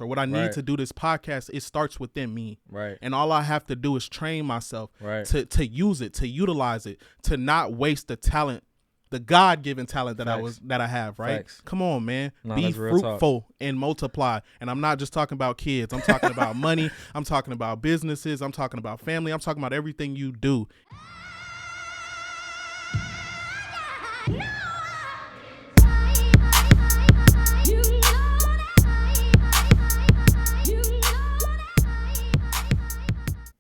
or what I need to do this podcast, it starts within me. Right. And all I have to do is train myself to use it, to utilize it, to not waste the talent, the God-given talent that I have, right? Facts. Come on, man. No, Be fruitful and multiply. And I'm not just talking about kids. I'm talking about money. I'm talking about businesses. I'm talking about family. I'm talking about everything you do.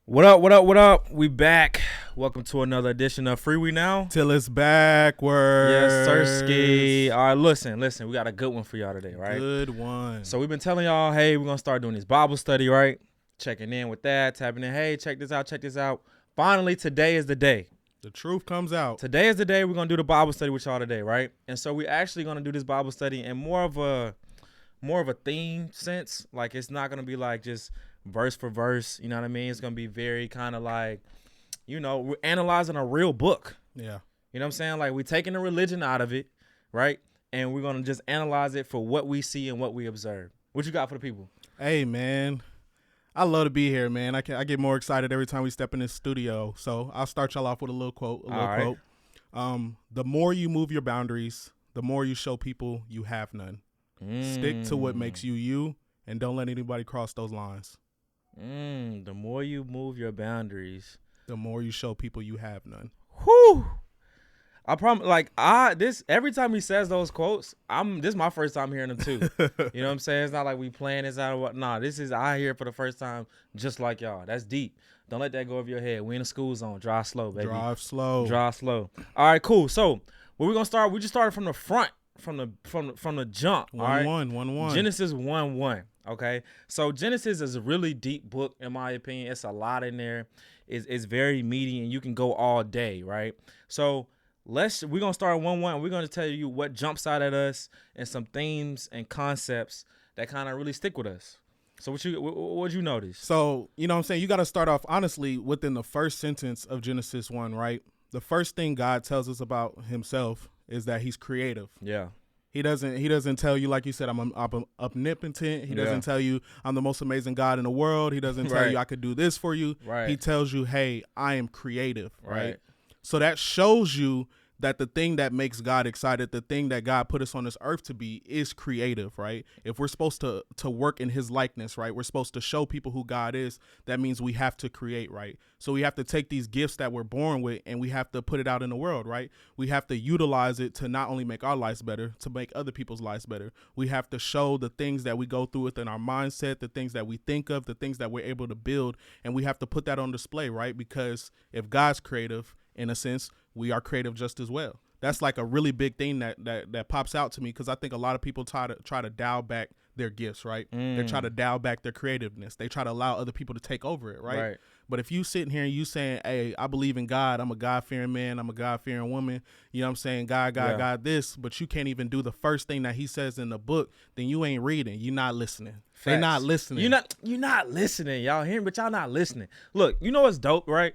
What up, what up, what up? We back. Welcome to another edition of Freewenow. Till it's backwards. Yes, sirski. All right, listen. We got a good one for y'all today, right? Good one. So we've been telling y'all, hey, we're going to start doing this Bible study, right? Checking in with that, tapping in, hey, check this out. Finally, today is the day. The truth comes out. Today is the day we're going to do the Bible study with y'all today, right? And so we're actually going to do this Bible study in more of a theme sense. Like, it's not going to be like just verse for verse, you know what I mean? It's going to be very kind of like, we're analyzing a real book. Yeah. You know what I'm saying? Like, we're taking the religion out of it, right? And we're going to just analyze it for what we see and what we observe. What you got for the people? Hey, man. I love to be here, man. I get more excited every time we step in this studio. So I'll start y'all off with a little quote. The more you move your boundaries, the more you show people you have none. Stick to what makes you you, and don't let anybody cross those lines. The more you move your boundaries, the more you show people you have none. Whew. I promise, every time he says those quotes, this is my first time hearing them too. You know what I'm saying? It's not like we playing this out or what. Nah, I hear it for the first time, just like y'all. That's deep. Don't let that go over your head. We in the school zone. Drive slow, baby. Drive slow. All right, cool. So where we gonna start? We just started from the front, from the jump. 1-1. Genesis 1-1. Okay, so Genesis is a really deep book in my opinion. It's a lot in there. It's very meaty, and you can go all day, right? So we're gonna start 1-1. We're gonna tell you what jumps out at us and some themes and concepts that kind of really stick with us. So what'd you notice? So, you know what I'm saying? You got to start off honestly within the first sentence of Genesis 1, right? The first thing God tells us about himself is that he's creative. Yeah. He doesn't tell you, like you said, I'm omnipotent. He doesn't tell you I'm the most amazing God in the world. He doesn't tell you I could do this for you. Right. He tells you, hey, I am creative, right? So that shows you that the thing that makes God excited, the thing that God put us on this earth to be, is creative, right? If we're supposed to work in his likeness, right? We're supposed to show people who God is. That means we have to create, right? So we have to take these gifts that we're born with and we have to put it out in the world, right? We have to utilize it to not only make our lives better, to make other people's lives better. We have to show the things that we go through within our mindset, the things that we think of, the things that we're able to build, and we have to put that on display, right? Because if God's creative, in a sense, we are creative just as well. That's like a really big thing that pops out to me, because I think a lot of people try to dial back their gifts, right? They try to dial back their creativeness. They try to allow other people to take over it, right? But if you sitting here and you saying, hey, I believe in God, I'm a God-fearing man, I'm a God-fearing woman, you know what I'm saying, God this, but you can't even do the first thing that he says in the book, then you ain't reading. You're not listening. Facts. They're not listening. You're not listening. Y'all hearing, but y'all not listening. Look, you know what's dope, right?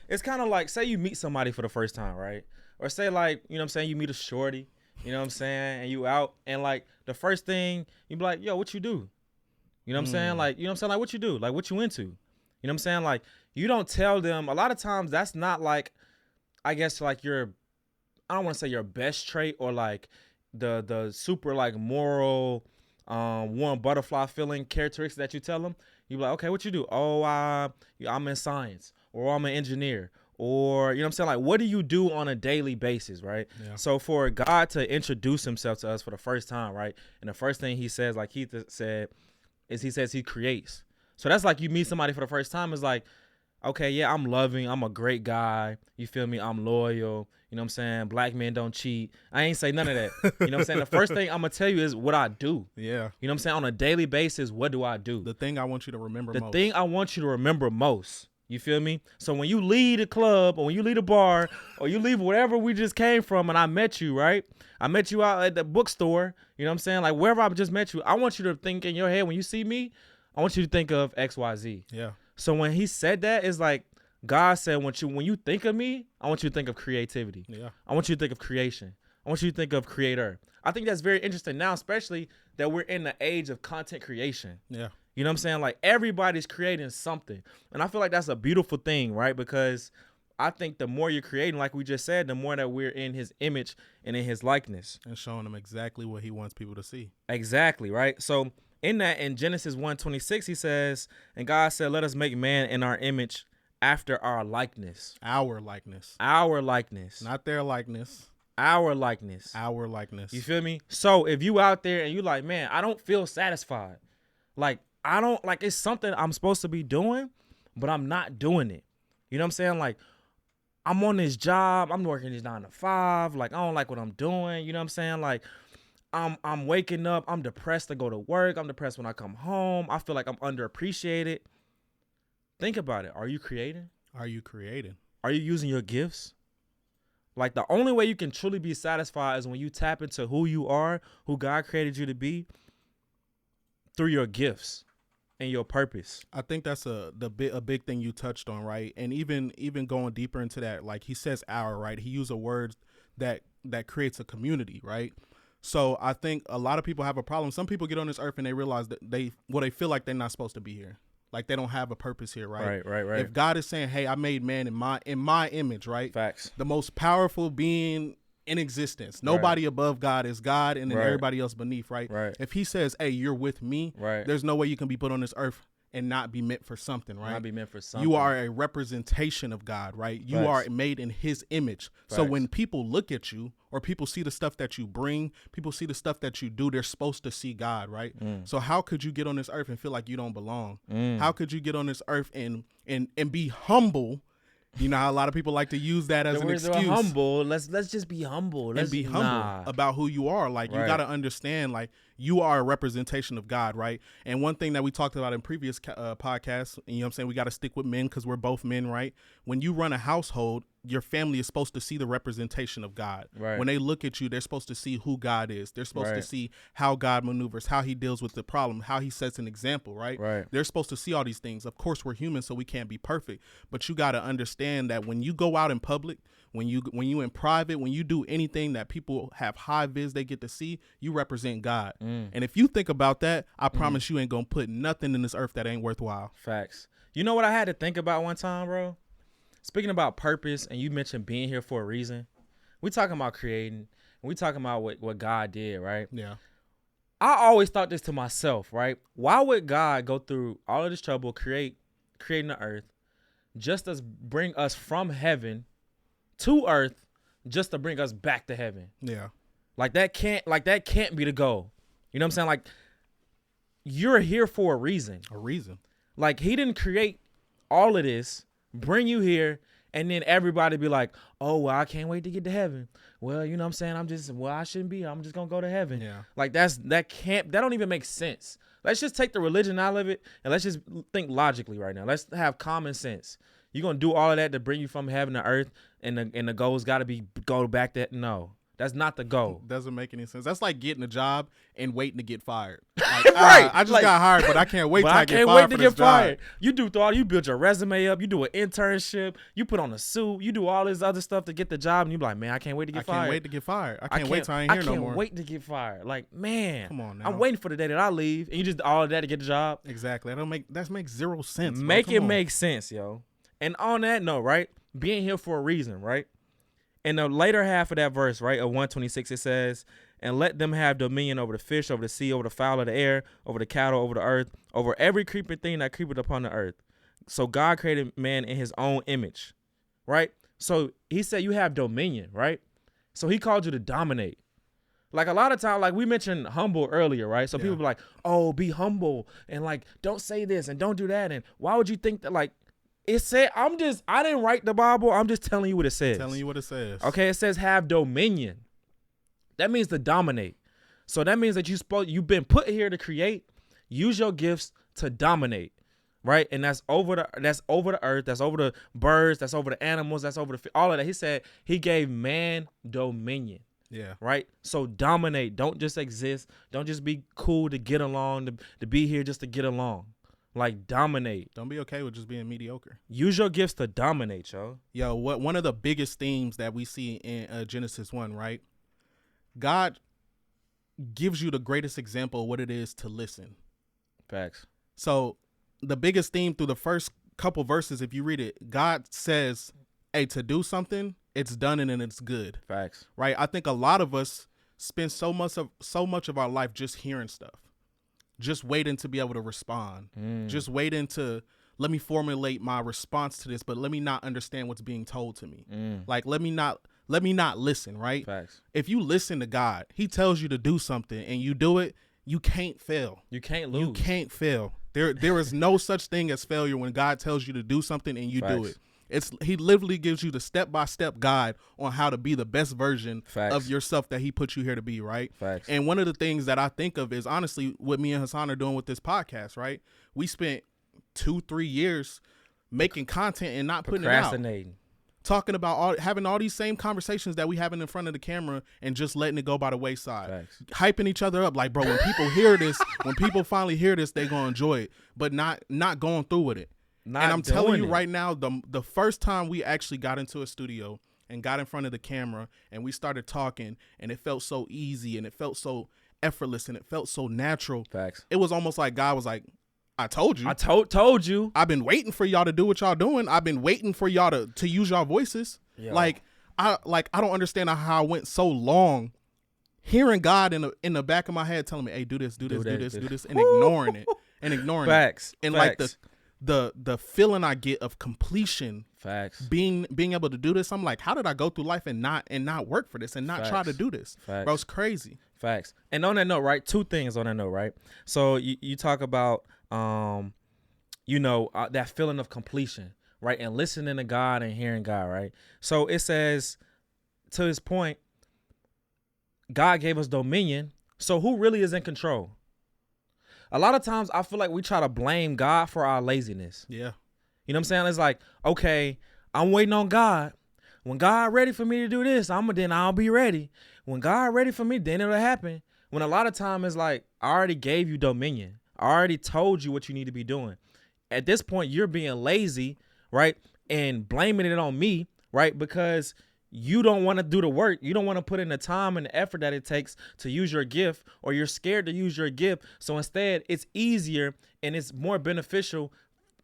It's kind of like, say you meet somebody for the first time, right? Or say, like, you know what I'm saying, you meet a shorty, you know what I'm saying, and you out, and like the first thing you be like, yo, what you do? You know what I'm saying? Like, you know what I'm saying? Like, what you do? Like, what you into? You know what I'm saying? Like, you don't tell them. A lot of times that's not like, I guess, like I don't want to say your best trait or like the super like moral, warm butterfly feeling characteristics that you tell them. You be like, okay, what you do? Oh, I'm in science, or I'm an engineer, or, you know what I'm saying? Like, what do you do on a daily basis, right? Yeah. So for God to introduce himself to us for the first time, right? And the first thing he says, like Keith said, is he says he creates. So that's like you meet somebody for the first time, is like, okay, yeah, I'm loving, I'm a great guy, you feel me? I'm loyal, you know what I'm saying? Black men don't cheat. I ain't say none of that. You know what I'm saying? The first thing I'm going to tell you is what I do. Yeah. You know what I'm saying? On a daily basis, what do I do? The thing I want you to remember most. The thing I want you to remember most. You feel me? So when you leave a club, or when you leave a bar, or you leave wherever we just came from, and I met you, right? I met you out at the bookstore, you know what I'm saying? Like, wherever I just met you, I want you to think in your head, when you see me, I want you to think of XYZ. Yeah. So when he said that, it's like God said, when you think of me, I want you to think of creativity. Yeah. I want you to think of creation. I want you to think of creator. I think that's very interesting now, especially that we're in the age of content creation. Yeah. You know what I'm saying? Like everybody's creating something. And I feel like that's a beautiful thing, right? Because I think the more you're creating, like we just said, the more that we're in his image and in his likeness. And showing him exactly what he wants people to see. Exactly, right? So in that, in Genesis 1:26, he says, and God said, let us make man in our image after our likeness. Our likeness. Our likeness. Not their likeness. Our likeness. Our likeness. You feel me? So if you out there and you like, man, I don't feel satisfied. Like, I don't, like, it's something I'm supposed to be doing, but I'm not doing it. You know what I'm saying? Like, I'm on this job. I'm working this 9 to 5. Like, I don't like what I'm doing. You know what I'm saying? Like, I'm waking up. I'm depressed to go to work. I'm depressed when I come home. I feel like I'm underappreciated. Think about it. Are you creating? Are you creating? Are you using your gifts? Like, the only way you can truly be satisfied is when you tap into who you are, who God created you to be, through your gifts and your purpose. I think that's a big thing you touched on, right? And even going deeper into that, like he says our, right? He used a word that creates a community, right? So I think a lot of people have a problem. Some people get on this earth and they realize that they feel like they're not supposed to be here. Like they don't have a purpose here, right? Right. If God is saying, hey, I made man in my image, right? Facts. The most powerful being in existence. Nobody above God is God, and then everybody else beneath, right? If he says, hey, you're with me, there's no way you can be put on this earth and not be meant for something, right? Not be meant for something. You are a representation of God, right? You are made in his image. So when people look at you or people see the stuff that you bring, people see the stuff that you do, they're supposed to see God, right? So how could you get on this earth and feel like you don't belong? How could you get on this earth and be humble? You know how a lot of people like to use that as an excuse. Humble. Let's just be humble. Let's be humble about who you are. Like you got to understand, like you are a representation of God, right? And one thing that we talked about in previous podcasts, you know what I'm saying, we got to stick with men because we're both men, right? When you run a household, your family is supposed to see the representation of God. When they look at you, they're supposed to see who God is. They're supposed to see how God maneuvers, how he deals with the problem, how he sets an example, right? They're supposed to see all these things. Of course, we're human, so we can't be perfect. But you got to understand that when you go out in public, when you in private, when you do anything that people have high vis they get to see, you represent God. And if you think about that, I promise you ain't going to put nothing in this earth that ain't worthwhile. Facts. You know what I had to think about one time, bro? Speaking about purpose, and you mentioned being here for a reason, we talking about creating, and we talking about what God did, right? Yeah. I always thought this to myself, right? Why would God go through all of this trouble, creating the earth, just to bring us from heaven to earth, just to bring us back to heaven? Yeah. Like that can't be the goal. You know what I'm saying? Like, you're here for a reason. A reason. Like, he didn't create all of this, bring you here, and then everybody be like, oh, well, I can't wait to get to heaven. Well, you know what I'm saying? I shouldn't be. I'm just going to go to heaven. Yeah. Like, that don't even make sense. Let's just take the religion out of it, and let's just think logically right now. Let's have common sense. You're going to do all of that to bring you from heaven to earth, and the goal's got to be go back to, no. That's not the goal. Doesn't make any sense. That's like getting a job and waiting to get fired. Like, I just got hired, but I can't wait till I get fired for this job. You build your resume up. You do an internship. You put on a suit. You do all this other stuff to get the job, and you be like, man, I can't wait to get fired. I can't wait to get fired. I can't wait till I ain't here no more. I can't wait to get fired. Like, man, come on now. I'm waiting for the day that I leave, and you just all of that to get the job. Exactly. That makes zero sense. Make sense, yo. And on that note, right, being here for a reason, right? In the later half of that verse, right, of 126, it says, and let them have dominion over the fish, over the sea, over the fowl of the air, over the cattle, over the earth, over every creeping thing that creepeth upon the earth. So God created man in his own image, right? So he said you have dominion, right? So he called you to dominate. Like a lot of times, like we mentioned humble earlier, right? So people be like, oh, be humble, and like, don't say this and don't do that. And why would you think that, like, it said, I didn't write the Bible. I'm just telling you what it says. Okay, it says have dominion. That means to dominate. So that means that you've been put here to create. Use your gifts to dominate, right? And that's over the earth. That's over the birds. That's over the animals. That's over all of that. He said he gave man dominion. Yeah. Right? So dominate. Don't just exist. Don't just be cool to get along, to be here just to get along. Like, dominate. Don't be okay with just being mediocre. Use your gifts to dominate, yo. Yo, one of the biggest themes that we see in Genesis 1, right? God gives you the greatest example of what it is to listen. Facts. So the biggest theme through the first couple verses, if you read it, God says, hey, to do something, it's done and it's good. Facts. Right? I think a lot of us spend so much of our life just hearing stuff, just waiting to be able to respond, just waiting to let me formulate my response to this, but let me not understand what's being told to me. Like, let me not listen, right? Facts. If you listen to God, he tells you to do something and you do it, you can't fail. You can't lose. You can't fail. There is no such thing as failure when God tells you to do something and you do it. He literally gives you the step-by-step guide on how to be the best version of yourself that he put you here to be, right? Facts. And one of the things that I think of is honestly what me and Hassan are doing with this podcast, right? We spent 2-3 years making content and not putting it out. Talking about having all these same conversations that we having in front of the camera and just letting it go by the wayside. Facts. Hyping each other up like, bro, when people hear this, when people finally hear this, they gonna enjoy it, but not going through with it. And I'm telling you right now, the first time we actually got into a studio and got in front of the camera and we started talking and it felt so easy and it felt so effortless and it felt so natural. Facts. It was almost like God was like, I told you. I told you. I've been waiting for y'all to do what y'all doing. I've been waiting for y'all to use y'all voices. Yo. Like I don't understand how I went so long hearing God in the back of my head telling me, hey, do this, and ignoring it. And ignoring Facts. it. And Facts. like the feeling I get of completion, facts, being able to do this, I'm like, how did I go through life and not work for this and not try to do this? Facts. Bro, it's crazy. Facts. And on that note, right, two things on that note, right? So you talk about that feeling of completion, right, and listening to God and hearing God, right? So it says, to his point, God gave us dominion. So who really is in control? A lot of times I feel like we try to blame God for our laziness. Yeah. You know what I'm saying? It's like, okay, I'm waiting on God. When God ready for me to do this, then I'll be ready. When God ready for me, then it'll happen. When a lot of time it's like, I already gave you dominion. I already told you what you need to be doing. At this point, you're being lazy, right? And blaming it on me, right? Because you don't want to do the work. You don't want to put in the time and the effort that it takes to use your gift, or you're scared to use your gift. So instead, it's easier and it's more beneficial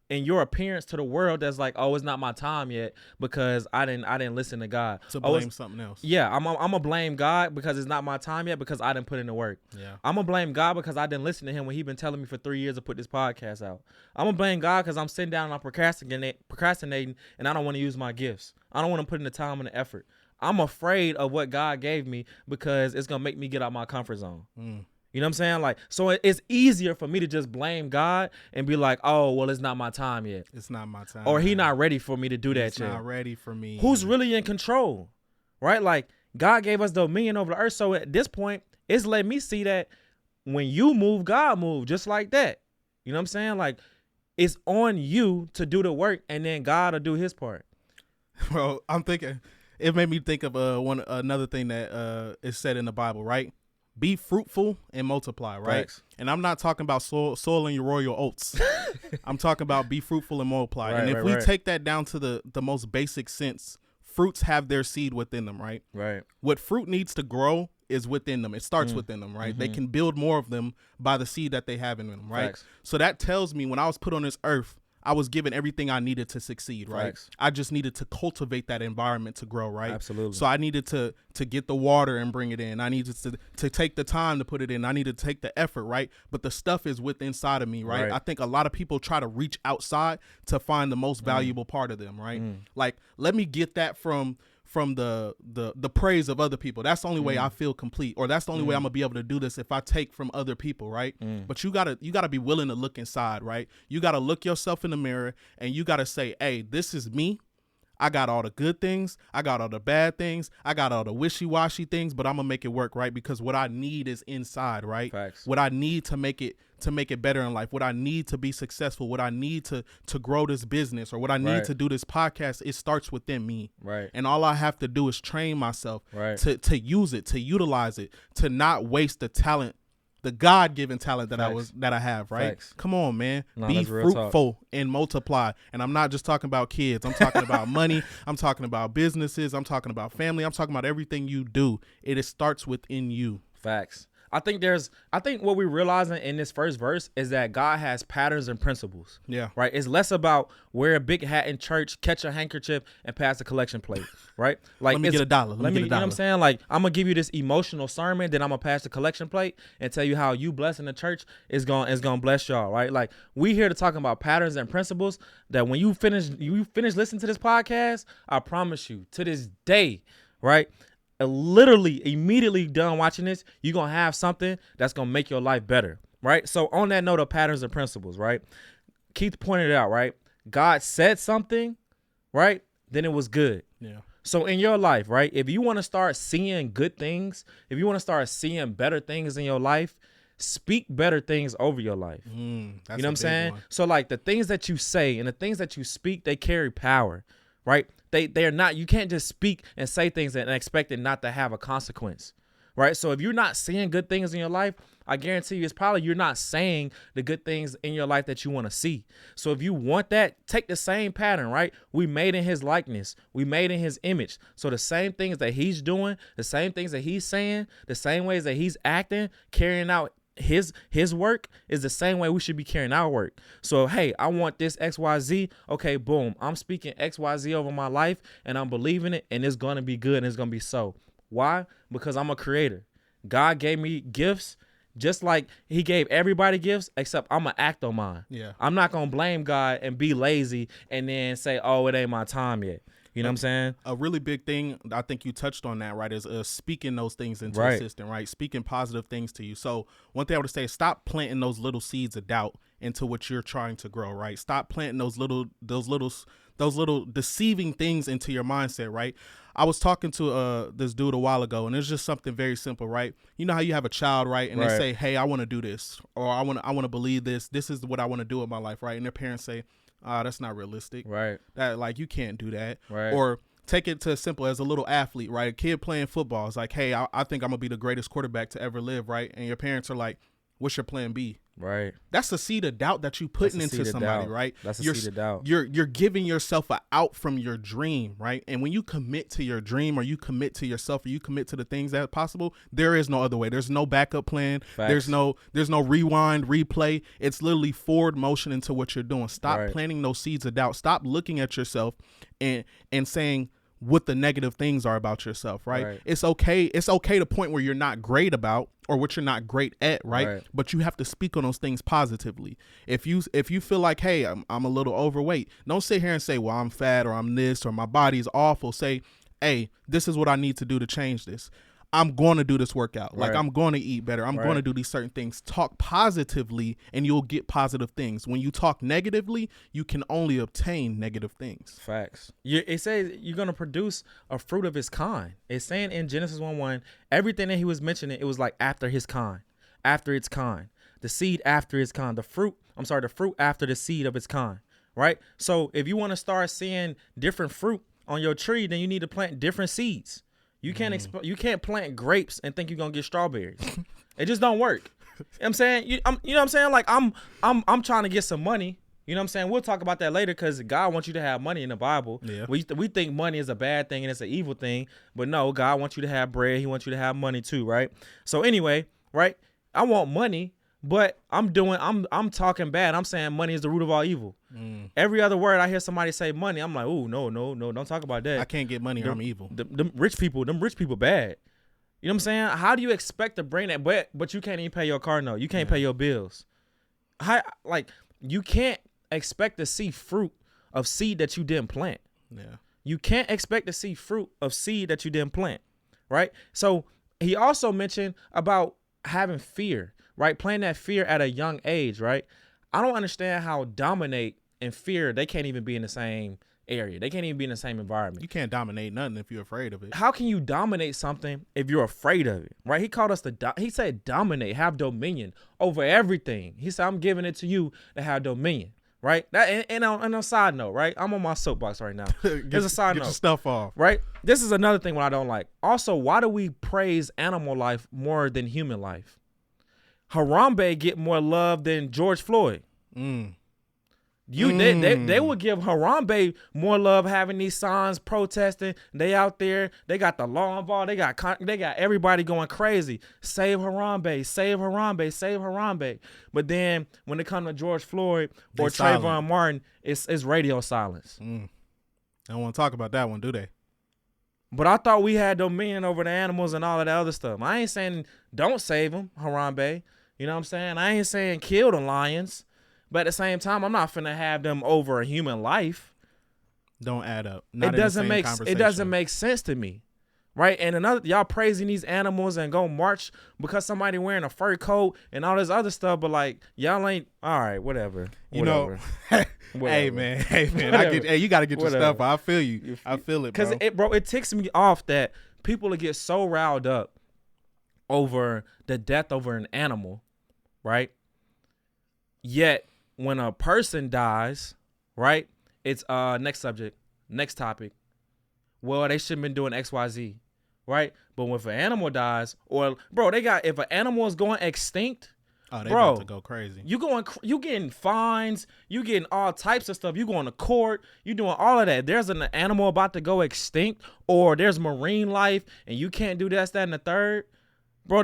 in your appearance to the world that's like, oh, it's not my time yet because I didn't listen to God. To blame something else. Yeah, I'm gonna blame God because it's not my time yet because I didn't put in the work. Yeah. I'm gonna blame God because I didn't listen to him when he been telling me for 3 years to put this podcast out. I'm gonna blame God because I'm sitting down and I'm procrastinating and I don't want to use my gifts. I don't want to put in the time and the effort. I'm afraid of what God gave me because it's gonna make me get out my comfort zone. You know what I'm saying? Like, so it's easier for me to just blame God and be like, oh, well, it's not my time yet. It's not my time. Or he not ready for me to do that yet. He's not ready for me. Who's really in control? Right? Like, God gave us dominion over the earth. So at this point, it's letting me see that when you move, God move just like that. You know what I'm saying? Like, it's on you to do the work and then God will do his part. Bro, I'm thinking, it made me think of another thing that is said in the Bible, right? Be fruitful and multiply, right? Thanks. And I'm not talking about soiling your royal oats. I'm talking about be fruitful and multiply. Right, and if we take that down to the most basic sense, fruits have their seed within them, right? Right. What fruit needs to grow is within them. It starts within them, right? Mm-hmm. They can build more of them by the seed that they have in them, right? Thanks. So that tells me when I was put on this earth, I was given everything I needed to succeed, right? Thanks. I just needed to cultivate that environment to grow, right? Absolutely. So I needed to get the water and bring it in. I needed to take the time to put it in. I needed to take the effort, right? But the stuff is within inside of me, right? I think a lot of people try to reach outside to find the most valuable part of them, right? Like, let me get that from the praise of other people. That's the only way I feel complete, or that's the only way I'm gonna be able to do this if I take from other people, right? But you gotta be willing to look inside, right? You gotta look yourself in the mirror and you gotta say, hey, this is me. I got all the good things. I got all the bad things. I got all the wishy-washy things, but I'm gonna make it work, right? Because what I need is inside, right? Facts. What I need to make it better in life, what I need to be successful, what I need to grow this business, or what I need to do this podcast, it starts within me. Right. And all I have to do is train myself to use it, to utilize it, to not waste the talent the God-given talent that Facts. I have, right? Facts. Come on, man. No, Be that's real talk. fruitful and multiply. And I'm not just talking about kids. I'm talking about money. I'm talking about businesses. I'm talking about family. I'm talking about everything you do. It starts within you. Facts. I think what we're realizing in this first verse is that God has patterns and principles. Yeah. Right. It's less about wear a big hat in church, catch a handkerchief, and pass the collection plate. Right. Like, Let me get a dollar. You know what I'm saying? Like, I'm gonna give you this emotional sermon, then I'm gonna pass the collection plate and tell you how you blessing the church is gonna bless y'all. Right. Like, we here to talk about patterns and principles that when you finish listening to this podcast, I promise you, to this day, right, literally immediately done watching this, you're gonna have something that's gonna make your life better, right? So on that note of patterns and principles, right, Keith pointed it out, right, God said something, right, then it was good. Yeah. So in your life, right, if you want to start seeing good things, if you want to start seeing better things in your life, speak better things over your life. That's you know what I'm big saying? one. So like the things that you say and the things that you speak, they carry power, right? They're not, you can't just speak and say things and expect it not to have a consequence, right? So if you're not seeing good things in your life, I guarantee you it's probably you're not saying the good things in your life that you want to see. So if you want that, take the same pattern, right? We made in his likeness. We made in his image. So the same things that he's doing, the same things that he's saying, the same ways that he's acting, carrying out his work is the same way we should be carrying our work. So, hey, I want this XYZ. Okay, boom. I'm speaking XYZ over my life and I'm believing it and it's going to be good and it's going to be so. Why? Because I'm a creator. God gave me gifts just like he gave everybody gifts, except I'm going to act on mine. Yeah. I'm not going to blame God and be lazy and then say, oh, it ain't my time yet. You know what I'm saying? A really big thing, I think you touched on that, right, is speaking those things into Right. existence, right? Speaking positive things to you. So one thing I would say is stop planting those little seeds of doubt into what you're trying to grow, right? Stop planting those little deceiving things into your mindset, right? I was talking to this dude a while ago, and it's just something very simple, right? You know how you have a child, right? And Right. they say, hey, I want to do this, or I want to believe this. This is what I want to do with my life, right? And their parents say, that's not realistic. Right. That, like, you can't do that. Right. Or take it to as simple as a little athlete, right? A kid playing football is like, hey, I think I'm gonna be the greatest quarterback to ever live, right? And your parents are like, what's your plan B? Right. That's a seed of doubt that you putting into somebody, right? That's a You're- seed of doubt. You're giving yourself a out from your dream, right? And when you commit to your dream, or you commit to yourself, or you commit to the things that are possible, there is no other way. There's no backup plan. Facts. There's no rewind, replay. It's literally forward motion into what you're doing. Stop Right. planting those seeds of doubt. Stop looking at yourself and saying what the negative things are about yourself, right? Right. It's okay to point where you're not great about or what you're not great at, right? Right. But you have to speak on those things positively. If you feel like, hey, I'm a little overweight, don't sit here and say, well, I'm fat, or I'm this, or my body's awful. Say, hey, this is what I need to do to change this. I'm going to do this workout. Like, Right. I'm going to eat better. I'm Right. going to do these certain things. Talk positively and you'll get positive things. When you talk negatively, you can only obtain negative things. Facts. It says you're going to produce a fruit of his kind. It's saying in Genesis 1:1, everything that he was mentioning, it was like after his kind, after its kind, the seed after its kind, the fruit after the seed of its kind, right? So if you want to start seeing different fruit on your tree, then you need to plant different seeds. You can't you can't plant grapes and think you're going to get strawberries. It just don't work. You know what I'm saying? You know what I'm saying? Like, I'm trying to get some money. You know what I'm saying? We'll talk about that later, because God wants you to have money in the Bible. Yeah. We think money is a bad thing and it's an evil thing. But no, God wants you to have bread. He wants you to have money too, right? So anyway, right? I want money, but I'm talking bad. I'm saying money is the root of all evil. Every other word I hear somebody say money, I'm like, oh, no, don't talk about that. I can't get money or I'm evil. Them rich people bad. You know what I'm saying? How do you expect to bring that? But you can't even pay your car note. You can't pay your bills. You can't expect to see fruit of seed that you didn't plant. Yeah. You can't expect to see fruit of seed that you didn't plant, right? So he also mentioned about having fear, right? Playing that fear at a young age, right? I don't understand how dominate and fear, they can't even be in the same area. They can't even be in the same environment. You can't dominate nothing if you're afraid of it. How can you dominate something if you're afraid of it, right? He called us he said dominate, have dominion over everything. He said, I'm giving it to you to have dominion, right? That and on a side note, right? I'm on my soapbox right now. There's a side Get note. your stuff off. Right? This is another thing what I don't like. Also, why do we praise animal life more than human life? Harambe get more love than George Floyd. They would give Harambe more love having these signs protesting. They out there. They got the law involved. They got everybody going crazy. Save Harambe. Save Harambe. Save Harambe. But then when it comes to George Floyd or Trayvon Martin, it's radio silence. They don't want to talk about that one, do they? But I thought we had dominion over the animals and all of that other stuff. I ain't saying don't save them, Harambe. You know what I'm saying? I ain't saying kill the lions. But at the same time, I'm not finna have them over a human life. Don't add up. It doesn't make sense to me, right? And another, y'all praising these animals and go march because somebody wearing a fur coat and all this other stuff, but like y'all ain't all right. Whatever. You know. Hey man. You got to get your stuff. I feel you. I feel it, bro. Because it ticks me off that people get so riled up over the death over an animal, right? Yet when a person dies, right? It's next subject, next topic. Well, they shouldn't been doing XYZ, right? But when an animal dies, or if an animal is going extinct, they about to go crazy. You getting fines, you getting all types of stuff. You going to court, you doing all of that. There's an animal about to go extinct, or there's marine life, and you can't do this, that, and the third. Bro,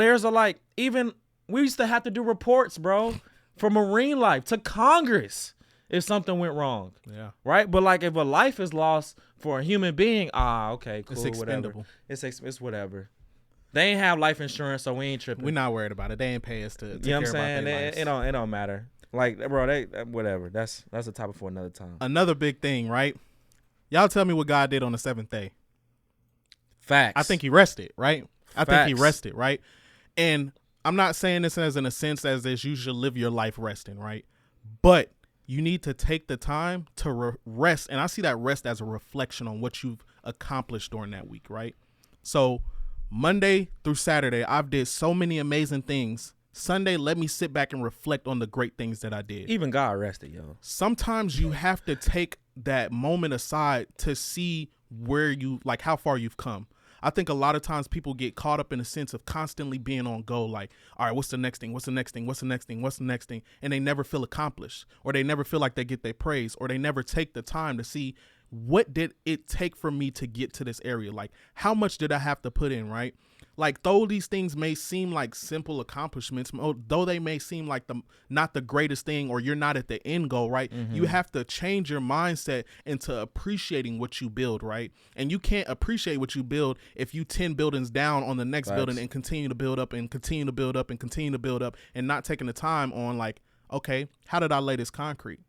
even we used to have to do reports, bro. For marine life to Congress if something went wrong. Yeah. Right? But like if a life is lost for a human being, okay, cool, it's expendable. Whatever. It's whatever. They ain't have life insurance, so we ain't tripping. We're not worried about it. They ain't pay us to take you know what care I'm saying? about their lives. It don't matter. Like, bro, whatever. That's a topic for another time. Another big thing, right? Y'all tell me what God did on the 7th day. Facts. I think he rested, right? I think he rested, right? And I'm not saying this as in a sense as this you should live your life resting, right? But you need to take the time to rest. And I see that rest as a reflection on what you've accomplished during that week, right? So Monday through Saturday, I've did so many amazing things. Sunday, let me sit back and reflect on the great things that I did. Even God rested, yo. Sometimes you have to take that moment aside to see how far you've come. I think a lot of times people get caught up in a sense of constantly being on go, like, all right, what's the next thing? What's the next thing? What's the next thing? What's the next thing? And they never feel accomplished, or they never feel like they get their praise, or they never take the time to see what did it take for me to get to this area? Like, how much did I have to put in, right? Like, though these things may seem like simple accomplishments, though they may seem like not the greatest thing, or you're not at the end goal, right? Mm-hmm. You have to change your mindset into appreciating what you build, right? And you can't appreciate what you build if you 10 buildings down on the next building and continue to build up and continue to build up and continue to build up and not taking the time on like, okay, how did I lay this concrete?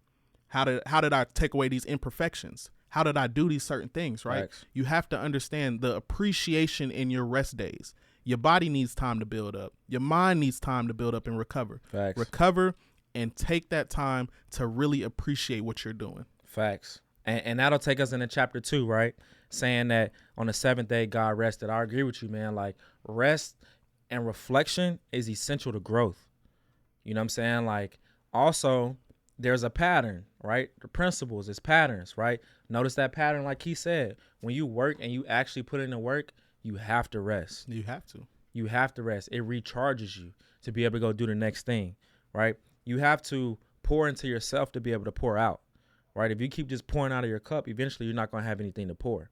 How did I take away these imperfections? How did I do these certain things, right? Facts. You have to understand the appreciation in your rest days. Your body needs time to build up. Your mind needs time to build up and recover. Facts. Recover and take that time to really appreciate what you're doing. Facts. And that'll take us into chapter 2, right? Saying that on the 7th day, God rested. I agree with you, man. Like, rest and reflection is essential to growth. You know what I'm saying? Like, also, there's a pattern, right? The principles is patterns, right? Notice that pattern, like he said, when you work and you actually put in the work, you have to rest. You have to. You have to rest. It recharges you to be able to go do the next thing, right? You have to pour into yourself to be able to pour out, right? If you keep just pouring out of your cup, eventually you're not going to have anything to pour,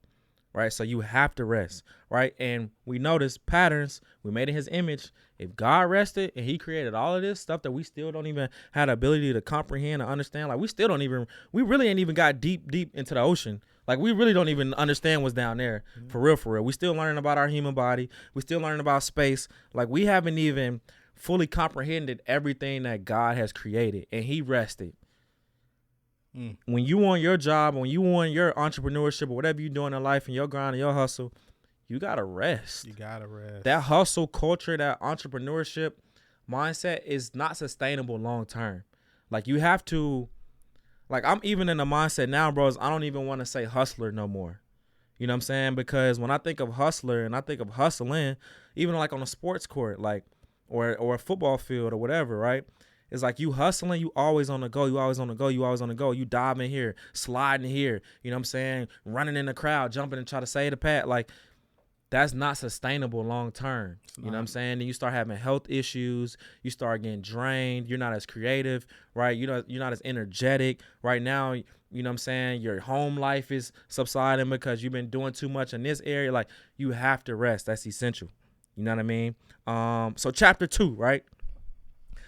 right? So you have to rest, right? And we notice patterns. We made in his image. If God rested and he created all of this stuff that we still don't even have the ability to comprehend or understand, like we really ain't even got deep into the ocean. Like, we really don't even understand what's down there. Mm-hmm. For real. We still learning about our human body. We still learning about space. Like, we haven't even fully comprehended everything that God has created, and he rested. When you on your job, when you on your entrepreneurship or whatever you're doing in life and your grind and your hustle, you got to rest. You got to rest. That hustle culture, that entrepreneurship mindset is not sustainable long term. Like, you have to, like, I'm even in the mindset now, bros, I don't even want to say hustler no more. You know what I'm saying? Because when I think of hustler and I think of hustling, even like on a sports court, like, or a football field or whatever, right? It's like you hustling, you always on the go, you always on the go, you always on the go. You diving here, sliding here, you know what I'm saying? Running in the crowd, jumping and try to save the pad. Like, that's not sustainable long term. You know what I'm saying? Then you start having health issues. You start getting drained. You're not as creative, right? You're not as energetic. Right now, you know what I'm saying? Your home life is subsiding because you've been doing too much in this area. Like, you have to rest. That's essential. You know what I mean? So chapter 2, right?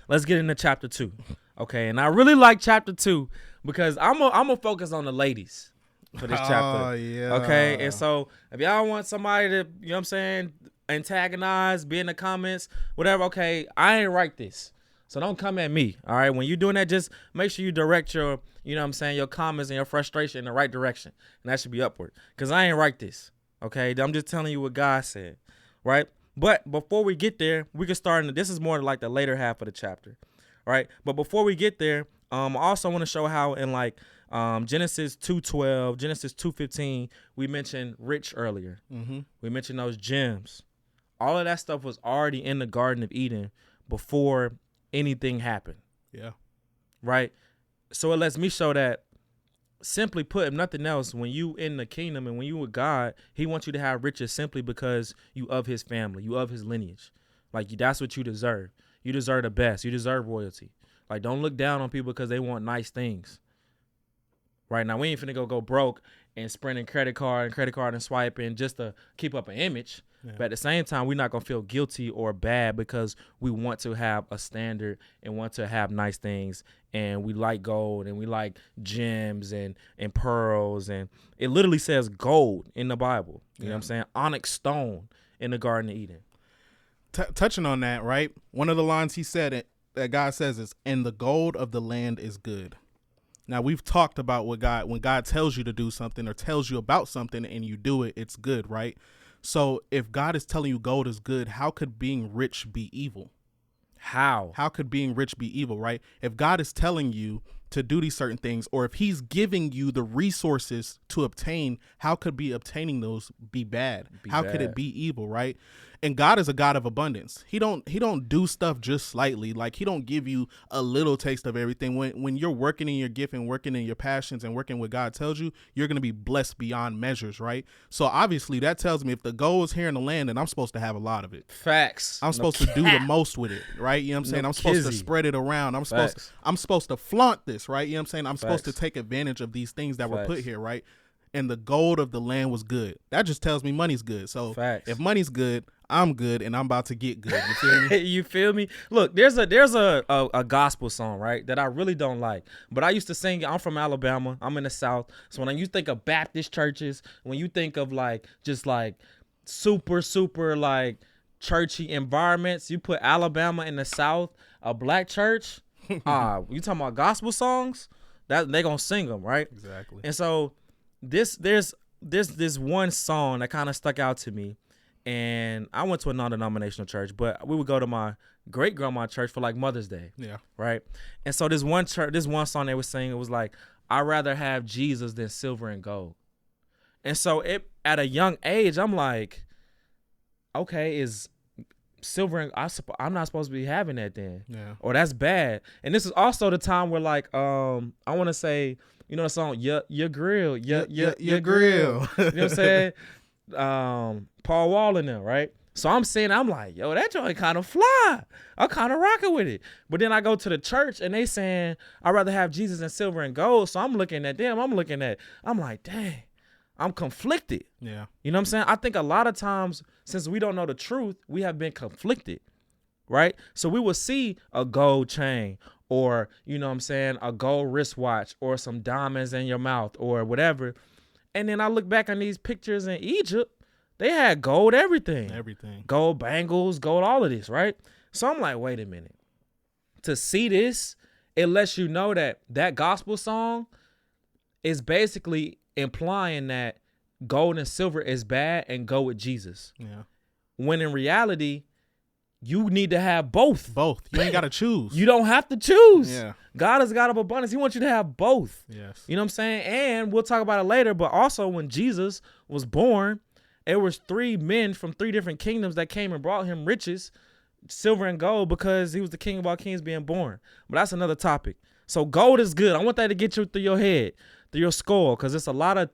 Let's get into chapter 2. Okay, and I really like chapter 2 because I'm gonna focus on the ladies for this chapter. Oh, yeah. Okay, and so if y'all want somebody to, you know what I'm saying, antagonize, be in the comments, whatever, okay, I ain't write this. So don't come at me, all right? When you're doing that, just make sure you direct your, you know what I'm saying, your comments and your frustration in the right direction. And that should be upward because I ain't write this, okay? I'm just telling you what God said, right? But before we get there, we can start in, this is more like the later half of the chapter, right? But before we get there, I also want to show how in like Genesis 2:12, Genesis 2:15, we mentioned rich earlier. Mm-hmm. We mentioned those gems. All of that stuff was already in the Garden of Eden before anything happened. Yeah. Right? So it lets me show that, simply put, if nothing else, when you in the kingdom and when you with God, he wants you to have riches simply because you of his family, you of his lineage. Like, that's what you deserve. You deserve the best. You deserve royalty. Like, don't look down on people because they want nice things. Right now, we ain't finna go broke and sprinting credit card and swiping just to keep up an image. Yeah. But at the same time, we're not gonna feel guilty or bad because we want to have a standard and want to have nice things, and we like gold and we like gems and pearls, and it literally says gold in the Bible. You know what I'm saying? Onyx stone in the Garden of Eden. Touching on that, right? One of the lines he said that God says is, "And the gold of the land is good." Now, we've talked about when God tells you to do something or tells you about something and you do it, it's good, right? So if God is telling you gold is good, how could being rich be evil? How could being rich be evil, right? If God is telling you to do these certain things, or if he's giving you the resources to obtain, how could be obtaining those be bad? How could it be evil, right? And God is a God of abundance. He don't do stuff just slightly. Like, he don't give you a little taste of everything. When you're working in your gift and working in your passions and working what God tells you, you're going to be blessed beyond measures, right? So obviously that tells me if the gold is here in the land, then I'm supposed to have a lot of it. Facts. I'm supposed to do the most with it, right? You know what I'm saying? I'm supposed to spread it around. I'm supposed to flaunt this, right? You know what I'm saying? I'm supposed to take advantage of these things that were put here, right? And the gold of the land was good. That just tells me money's good. So if money's good, I'm good, and I'm about to get good. You feel me? You feel me? Look, there's a gospel song, right, that I really don't like, but I used to sing it. I'm from Alabama. I'm in the South. So when you think of Baptist churches, when you think of like just like super like churchy environments, you put Alabama in the South, a black church. You talking about gospel songs? That they gonna sing them, right? Exactly. And so there's this one song that kind of stuck out to me. And I went to a non-denominational church, but we would go to my great-grandma's church for like Mother's Day. Yeah. Right. And so this one song they were singing, it was like, "I'd rather have Jesus than silver and gold." And so at a young age, I'm like, okay, is silver and I'm not supposed to be having that then. Yeah. Or that's bad. And this is also the time where like I want to say, you know the song your grill, your grill. You know what I'm saying? Paul Wall in there, right? So I'm like, yo, that joint kind of fly. I'm kind of rocking with it. But then I go to the church and they saying, I'd rather have Jesus than silver and gold. So I'm looking at them. I'm like, dang, I'm conflicted. Yeah. You know what I'm saying? I think a lot of times, since we don't know the truth, we have been conflicted, right? So we will see a gold chain or, you know what I'm saying, a gold wristwatch or some diamonds in your mouth or whatever. And then I look back on these pictures in Egypt. They had gold everything. Gold bangles, gold all of this, right? So I'm like, wait a minute. To see this, it lets you know that gospel song is basically implying that gold and silver is bad and go with Jesus. Yeah. When in reality, you need to have both. You ain't got to choose. You don't have to choose. Yeah. God is God of abundance. He wants you to have both. Yes. You know what I'm saying? And we'll talk about it later, but also when Jesus was born, there was 3 men from 3 different kingdoms that came and brought him riches, silver and gold, because he was the king of all kings being born. But that's another topic. So gold is good. I want that to get you through your head, through your skull, because it's a lot of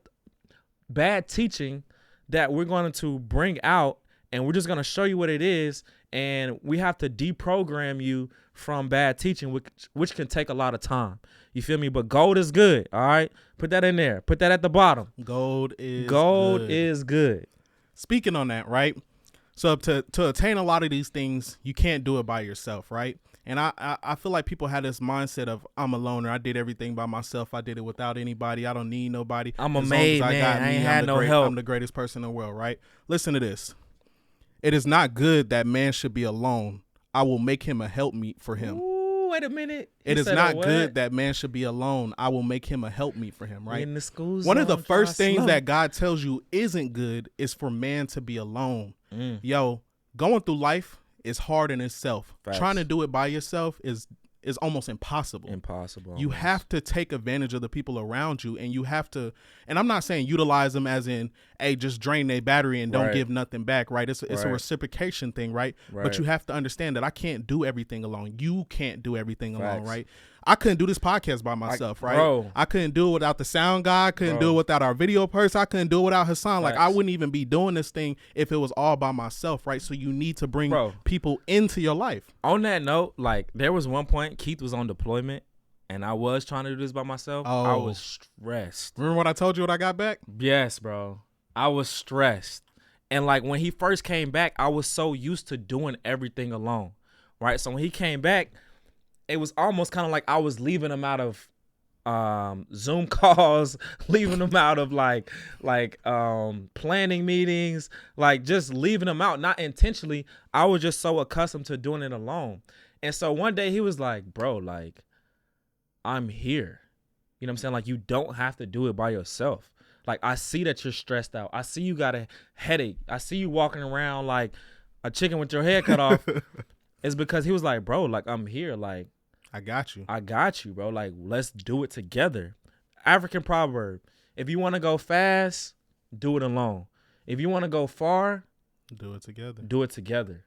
bad teaching that we're going to bring out, and we're just going to show you what it is, and we have to deprogram you from bad teaching, which can take a lot of time. You feel me? But gold is good, all right? Put that in there. Put that at the bottom. Gold good. Is good. Speaking on that, right? So to attain a lot of these things, you can't do it by yourself, right? And I feel like people have this mindset of, I'm a loner. I did everything by myself. I did it without anybody. I don't need nobody. I'm a made man. I ain't had no help. I'm the greatest person in the world, right? Listen to this. It is not good that man should be alone. I will make him a helpmeet for him. Ooh, wait a minute. It is not good that man should be alone. I will make him a helpmeet for him, right? In the school zone, one of the first things that God tells you isn't good is for man to be alone. Yo, going through life is hard in itself. Facts. Trying to do it by yourself is almost impossible. You have to take advantage of the people around you, and you have to, and I'm not saying utilize them as in, hey, just drain their battery and don't give nothing back, right? It's a reciprocation thing, right? But you have to understand that I can't do everything alone. You can't do everything alone, right? I couldn't do this podcast by myself, right? Bro. I couldn't do it without the sound guy. I couldn't do it without our video person. I couldn't do it without Hassan. Like, I wouldn't even be doing this thing if it was all by myself, right? So you need to bring people into your life. On that note, like, there was one point Keith was on deployment, and I was trying to do this by myself. I was stressed. Remember what I told you when I got back? Yes, bro. I was stressed. And, like, when he first came back, I was so used to doing everything alone, right? So when he came back, it was almost kind of like I was leaving him out of Zoom calls, leaving him out of like planning meetings, like just leaving him out, not intentionally. I was just so accustomed to doing it alone. And so one day he was like, bro, like, I'm here. You know what I'm saying? Like, you don't have to do it by yourself. Like, I see that you're stressed out. I see you got a headache. I see you walking around like a chicken with your head cut off. It's because he was like, bro, like, I'm here. Like, I got you, bro. Like, let's do it together. African proverb. If you want to go fast, do it alone. If you want to go far, do it together.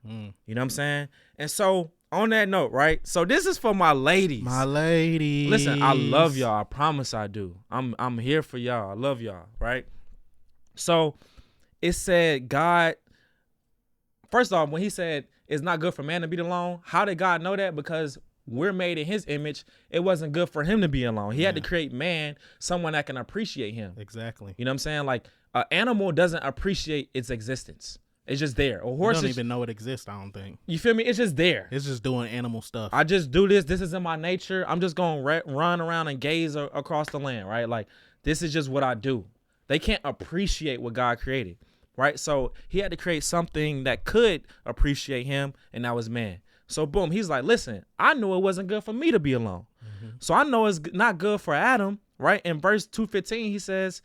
You know what I'm saying? And so on that note, right? So this is for my ladies. Listen, I love y'all. I promise I do. I'm here for y'all. I love y'all, right? So it said God, first off, when he said it's not good for man to be alone, how did God know that? Because we're made in his image. It wasn't good for him to be alone. He had to create man, someone that can appreciate him. Exactly. You know what I'm saying? Like, an animal doesn't appreciate its existence. It's just there. A horse don't even know it exists, I don't think. You feel me? It's just there. It's just doing animal stuff. I just do this. This is in my nature. I'm just going to run around and gaze across the land, right? Like, this is just what I do. They can't appreciate what God created, right? So he had to create something that could appreciate him, and that was man. So boom, he's like, listen, I knew it wasn't good for me to be alone. So I know it's not good for Adam, right? In verse 2:15, he says,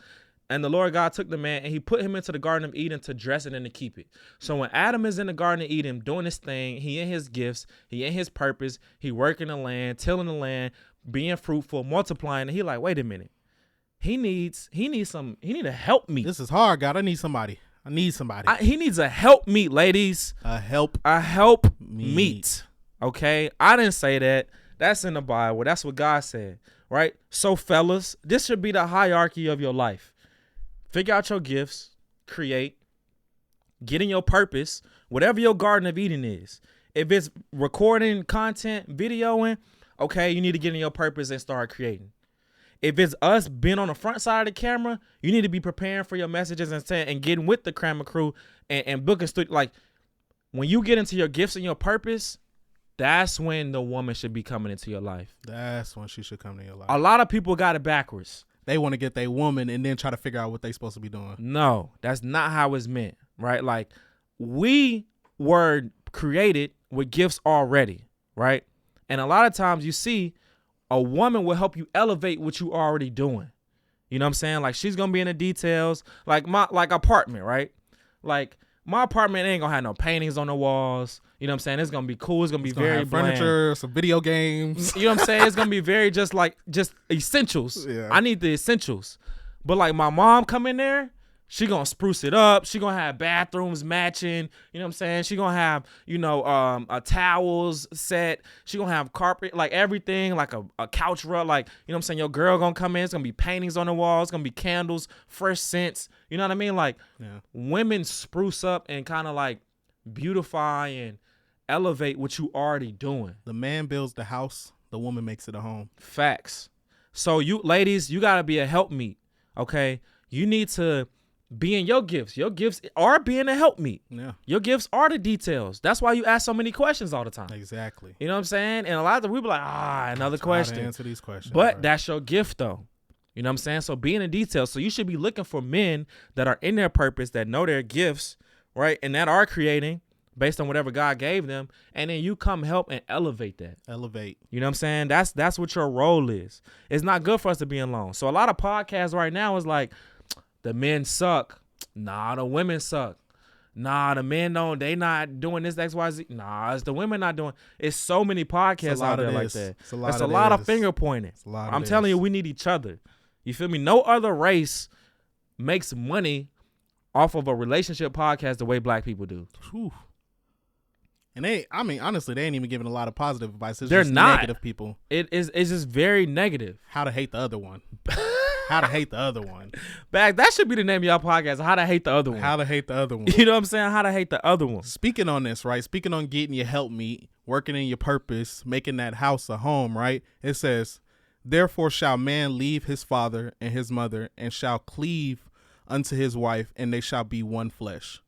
and the Lord God took the man and he put him into the Garden of Eden to dress it and to keep it. So when Adam is in the Garden of Eden doing his thing, he in his gifts, he in his purpose, he working the land, tilling the land, being fruitful, multiplying, and he like, wait a minute. He needs a help me. This is hard, God. I need somebody. He needs a help meet, ladies. A help meet. Okay? I didn't say that. That's in the Bible. That's what God said, right? So fellas, this should be the hierarchy of your life. Figure out your gifts, create, get in your purpose, whatever your Garden of Eden is. If it's recording content, videoing, okay, you need to get in your purpose and start creating. If it's us being on the front side of the camera, you need to be preparing for your messages and getting with the camera crew and booking studio. Like, when you get into your gifts and your purpose, that's when the woman should be coming into your life. That's when she should come to your life. A lot of people got it backwards. They want to get their woman and then try to figure out what they're supposed to be doing. No, that's not how it's meant, right? Like, we were created with gifts already, right? And a lot of times you see a woman will help you elevate what you already doing. You know what I'm saying? Like, she's going to be in the details. Like my apartment, right? Like, my apartment ain't going to have no paintings on the walls. You know what I'm saying? It's going to be cool. It's going to be very bland. Furniture, some video games. You know what I'm saying? It's going to be very just essentials. Yeah. I need the essentials. But like, my mom come in there, She gonna spruce it up. She gonna have bathrooms matching. You know what I'm saying? She gonna have, towels set. She gonna have carpet, like everything, like a couch rug. Like, you know what I'm saying? Your girl gonna come in. It's gonna be paintings on the walls. It's gonna be candles, fresh scents. You know what I mean? Like, women spruce up and kind of like beautify and elevate what you already doing. The man builds the house. The woman makes it a home. Facts. So you ladies, you gotta be a helpmeet. Okay? You need to be in your gifts. Your gifts are being a helpmeet. Yeah. Your gifts are the details. That's why you ask so many questions all the time. Exactly. You know what I'm saying? And a lot of we be like, another question. To answer these questions. But right. That's your gift though. You know what I'm saying? So be in the details. So you should be looking for men that are in their purpose, that know their gifts, right? And that are creating based on whatever God gave them. And then you come help and elevate that. Elevate. You know what I'm saying? That's what your role is. It's not good for us to be alone. So a lot of podcasts right now is like, the men suck. Nah, the women suck. Nah, the men they not doing this XYZ. Nah, it's the women not doing. It's so many podcasts out there like that. It's a lot of finger pointing. I'm telling you, we need each other. You feel me? No other race makes money off of a relationship podcast the way black people do. Whew. And honestly, they ain't even giving a lot of positive advice. They're just not negative people. It's just very negative. How to hate the other one. How to hate the other one. That should be the name of y'all podcast. How to hate the other one. How to hate the other one. You know what I'm saying? How to hate the other one. Speaking on this, right? Speaking on getting your helpmeet, working in your purpose, making that house a home, right? It says, therefore shall man leave his father and his mother and shall cleave unto his wife, and they shall be one flesh.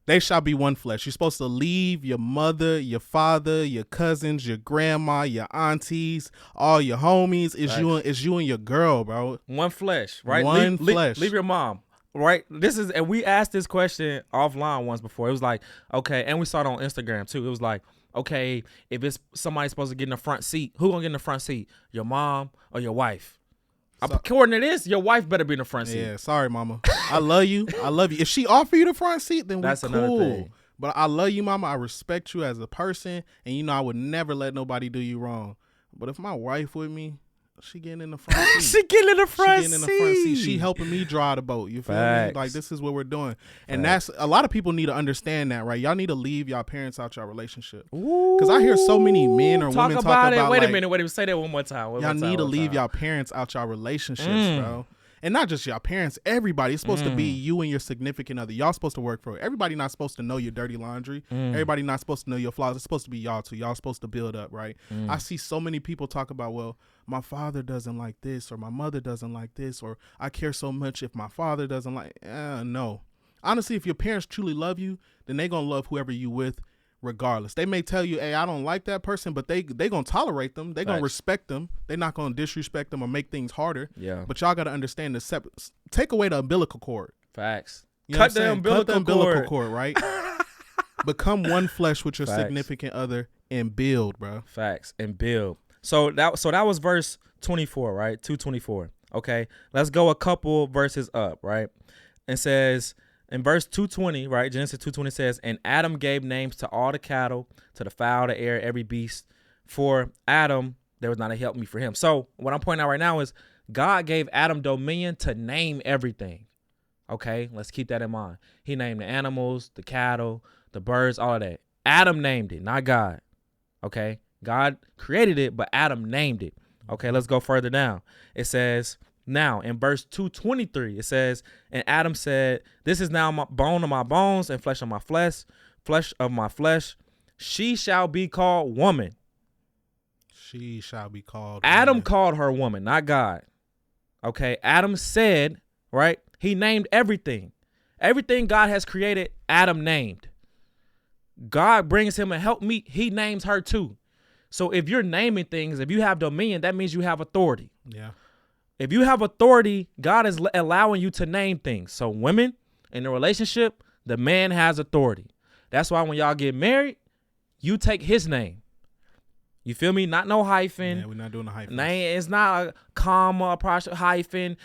They shall be one flesh. You're supposed to leave your mother, your father, your cousins, your grandma, your aunties, all your homies. It's you and your girl, bro. One flesh, right? One flesh. Leave your mom, right? And we asked this question offline once before. It was like, okay, and we saw it on Instagram too. It was like, okay, if it's somebody supposed to get in the front seat, who gonna get in the front seat? Your mom or your wife? According to this, your wife better be in the front seat. Yeah, sorry, mama. I love you. I love you. If she offer you the front seat, then that's cool. Another thing. But I love you, mama. I respect you as a person, and I would never let nobody do you wrong. But if my wife with me, she getting in the front seat. She getting in the front seat. She helping me drive the boat. You feel me? Like, this is what we're doing. And that's a lot of people need to understand that, right? Y'all need to leave y'all parents out your relationship. Because I hear so many men or women talk about it. Wait a minute. Say that one more time. Y'all need to leave y'all parents out your relationships, bro. And not just y'all parents, everybody. It's supposed to be you and your significant other. Y'all supposed to work for it. Everybody not supposed to know your dirty laundry. Everybody not supposed to know your flaws. It's supposed to be y'all two. Y'all supposed to build up, right? I see so many people talk about, well, my father doesn't like this, or my mother doesn't like this, or I care so much if my father doesn't like. No. Honestly, if your parents truly love you, then they going to love whoever you with regardless. They may tell you, hey, I don't like that person, but they going to tolerate them. They going to respect them. They're not going to disrespect them or make things harder. Yeah. But y'all got to understand take away the umbilical cord. Facts. You know Cut the umbilical cord, right? Become one flesh with your significant other and build, bro. Facts. And build. So that was verse 24, right? 224. Okay. Let's go a couple verses up, right? It says in verse 220, right? Genesis 2:20 says, and Adam gave names to all the cattle, to the fowl, the air, every beast. For Adam, there was not a help me for him. So what I'm pointing out right now is God gave Adam dominion to name everything. Okay. Let's keep that in mind. He named the animals, the cattle, the birds, all of that. Adam named it, not God. Okay. God created it, but Adam named it. Okay, let's go further down. It says, now in verse 223, it says, and Adam said, this is now my bone of my bones and flesh of my flesh of my flesh. She shall be called woman. She shall be called Adam woman. Called her woman, not God. Okay, Adam said, right? He named everything. Everything God has created, Adam named. God brings him a helpmeet. He names her too. So if you're naming things, if you have dominion, that means you have authority. Yeah. If you have authority, God is allowing you to name things. So women in a relationship, the man has authority. That's why when y'all get married, you take his name. You feel me? Not no hyphen. Yeah, we're not doing a hyphen. It's not a comma, hyphen,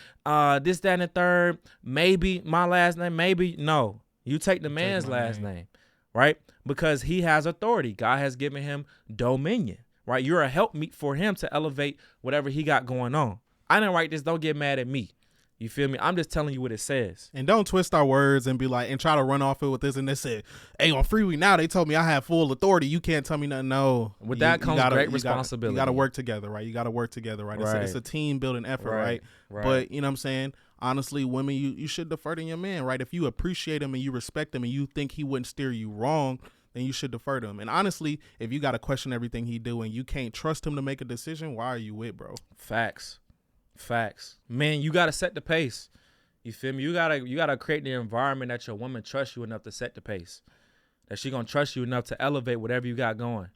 this, that, and the third. Maybe my last name, maybe. No. You take the man's last name, right? Because he has authority. God has given him dominion, right? You're a helpmeet for him to elevate whatever he got going on. I didn't write this. Don't get mad at me. You feel me? I'm just telling you what it says. And don't twist our words and be like, and try to run off it with this and this. Said, hey, on Freewenow, they told me I have full authority. You can't tell me nothing. No. With that comes great responsibility. You got to work together, right? You got to work together, right? It's a team building effort, right? But you know what I'm saying? Honestly, women, you should defer to your man, right? If you appreciate him and you respect him and you think he wouldn't steer you wrong, then you should defer to him. And honestly, if you got to question everything he do and you can't trust him to make a decision, why are you with, bro? Facts. Man, you got to set the pace. You feel me? You gotta create the environment that your woman trusts you enough to set the pace. That she gonna trust you enough to elevate whatever you got going.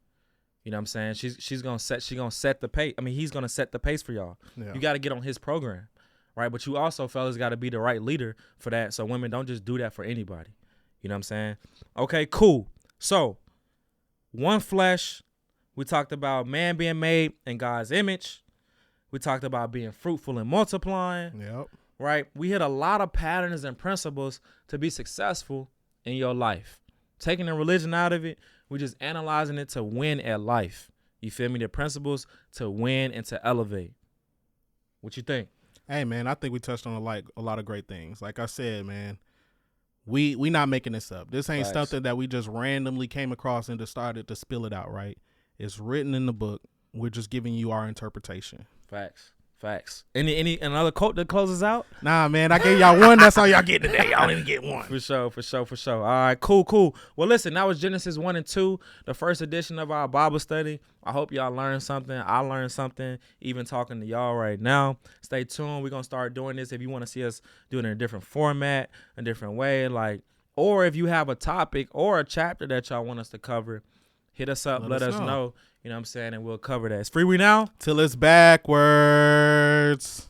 You know what I'm saying? She's gonna set the pace. I mean, he's gonna set the pace for y'all. Yeah. You gotta get on his program, right? But you also, fellas, gotta be the right leader for that. So women, don't just do that for anybody. You know what I'm saying? Okay, cool. So, one flesh. We talked about man being made in God's image. We talked about being fruitful and multiplying. Yep. Right? We hit a lot of patterns and principles to be successful in your life. Taking the religion out of it, we're just analyzing it to win at life. You feel me? The principles to win and to elevate. What you think? Hey, man, I think we touched on a lot of great things. Like I said, man, we not making this up. This ain't something that we just randomly came across and decided to spill it out, right? It's written in the book. We're just giving you our interpretation. Facts. Any another quote that closes out? Nah, man, I gave y'all one. That's all y'all get today. Y'all didn't get one. For sure. All right, cool. Well, listen, that was Genesis 1 and 2, the first edition of our Bible study. I hope y'all learned something. I learned something, even talking to y'all right now. Stay tuned. We're going to start doing this. If you want to see us do it in a different format, a different way, or if you have a topic or a chapter that y'all want us to cover, hit us up. Let us know. You know what I'm saying? And we'll cover that. It's Freewenow. Till it's backwards.